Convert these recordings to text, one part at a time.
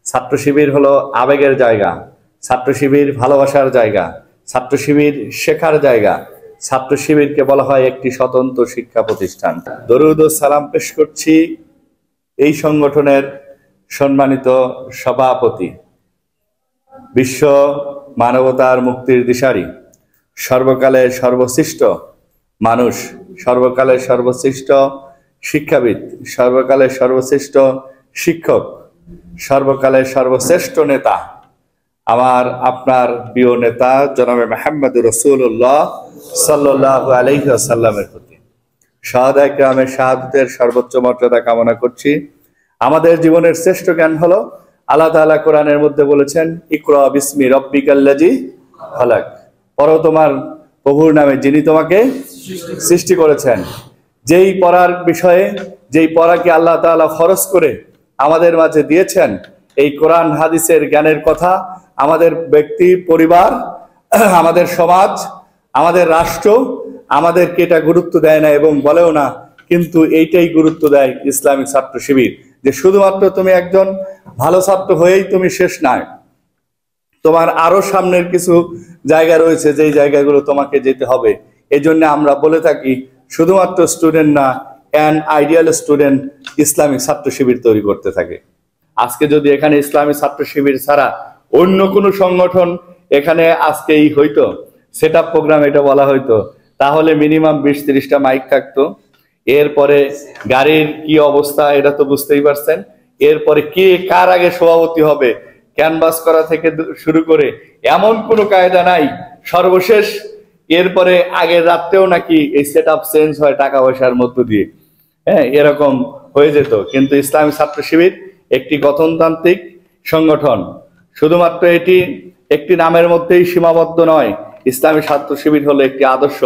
ছাত্র শিবির হলো আবেগের জায়গা, ছাত্র শিবির ভালোবাসার জায়গা, ছাত্র শিবির শেখার জায়গা। ছাত্র শিবিরকে বলা হয় একটি স্বতন্ত্র শিক্ষা প্রতিষ্ঠান। দরুদ ও সালাম পেশ করছি এই সংগঠনের সম্মানিত সভাপতি, বিশ্ব মানবতার মুক্তির দিশারি, সর্বকালের সর্বশ্রেষ্ঠ মানুষ, সর্বকালের সর্বশ্রেষ্ঠ শিক্ষাবিদ, সর্বকালের সর্বশ্রেষ্ঠ শিক্ষক, সর্বকালের সর্বশ্রেষ্ঠ নেতা, আমার আপনার প্রিয় নেতা জনাবে মুহাম্মদুর রাসূলুল্লাহ সাল্লাল্লাহু আলাইহি ওয়াসাল্লামের প্রতি শাহাদায়ে কিরামের শাহাদাতের সর্বোচ্চ মর্যাদা কামনা করছি। আমাদের জীবনের শ্রেষ্ঠ জ্ঞান হলো আল্লাহ তাআলা কোরআনের মধ্যে বলেছেন, ইকরা বিসমি রাব্বিকাল্লাযী খালাক, পড়ো তোমার প্রভুর নামে যিনি তোমাকে সৃষ্টি করেছেন। যেই পড়ার বিষয়ে, যেই পড়াকে আল্লাহ তাআলা ফরজ করে আমাদের মাঝে দিয়েছেন, এই কোরআন হাদিসের জ্ঞানের কথা আমাদের ব্যক্তি, পরিবার, আমাদের সমাজ, আমাদের রাষ্ট্র আমাদেরকে এটা গুরুত্ব দেয় না এবং বলেও না, কিন্তু এইটাই গুরুত্ব দেয় ইসলামিক ছাত্র শিবির, যে শুধুমাত্র তুমি একজন ভালো ছাত্র হয়েই তুমি শেষ নয়, তোমার আরো সামনের কিছু জায়গা রয়েছে, যেই জায়গাগুলো তোমাকে যেতে হবে। এই জন্য আমরা বলে থাকি, শুধুমাত্র স্টুডেন্ট না, অ্যান আইডিয়াল স্টুডেন্ট ইসলামিক ছাত্র শিবির তৈরি করতে থাকে। আজকে যদি এখানে ইসলামী ছাত্র শিবির ছাড়া অন্য কোনো সংগঠন এখানে আজকেই হইতো, সেট আপ প্রোগ্রাম এটা বলা হইতো, তাহলে মিনিমাম 20-30টা মাইক থাকতো। এরপরে গাড়ির কি অবস্থা এটা তো বুঝতেই পারছেন। এরপরে কে কার আগে সভাপতি হবে, ক্যানভাস করা থেকে শুরু করে এমন কোনো কায়দা নাই। সর্বশেষ এরপরে আগের রাত্রেও নাকি এই সেট আপ চেঞ্জ হয় টাকা পয়সার মধ্য দিয়ে, হ্যাঁ, এরকম হয়ে যেত। কিন্তু ইসলামী ছাত্র শিবির একটি গঠনতান্ত্রিক সংগঠন, শুধুমাত্র এটি একটি নামের মধ্যেই সীমাবদ্ধ নয়। ইসলামী ছাত্র শিবির হলো একটি আদর্শ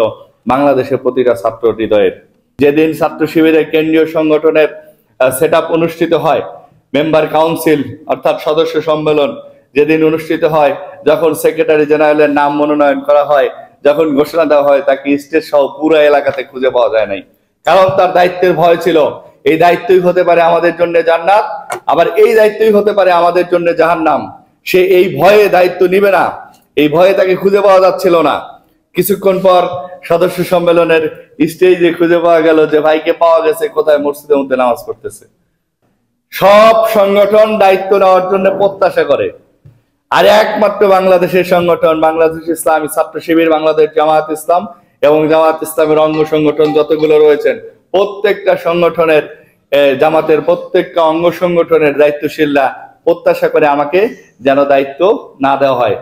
বাংলাদেশের প্রতিটা ছাত্র হৃদয়ের। যেদিন ছাত্র শিবিরের কেন্দ্রীয় সংগঠনের সেট আপ অনুষ্ঠিত হয়, মেম্বার কাউন্সিল অর্থাৎ সদস্য সম্মেলন যেদিন অনুষ্ঠিত হয়, যখন সেক্রেটারি জেনারেলের নাম মনোনয়ন করা হয়, যখন ঘোষণা দেওয়া হয়, তাকে স্টেজ সহ পুরো এলাকাতে খুঁজে পাওয়া যায় নাই। কারণ তার দায়িত্বের ভয় ছিল, এই দায়িত্বই হতে পারে আমাদের জন্য জান্নাত, আবার এই দায়িত্বই হতে পারে আমাদের জন্য জাহান্নাম। সে এই ভয়ে দায়িত্ব নিবে না, এই ভয়ে তাকে খুঁজে পাওয়া যাচ্ছিল না। কিছুক্ষণ পর সদস্য সম্মেলনের স্টেজে খুঁজে পাওয়া গেল যে ভাইকে পাওয়া গেছে কোথায়, মসজিদের মধ্যে নামাজ পড়তেছে। সব সংগঠন দায়িত্ব নেওয়ার জন্য প্রত্যাশা করে, আর একমাত্র বাংলাদেশের সংগঠন বাংলাদেশ ইসলামী ছাত্র শিবির, বাংলাদেশ জামাত ইসলাম এবং জামাত ইসলামের অঙ্গ সংগঠন যতগুলো রয়েছেন, প্রত্যেকটা সংগঠনের, জামাতের প্রত্যেকটা অঙ্গ সংগঠনের দায়িত্বশীলরা প্রত্যাশা করে আমাকে যেন দায়িত্ব না দেওয়া হয়।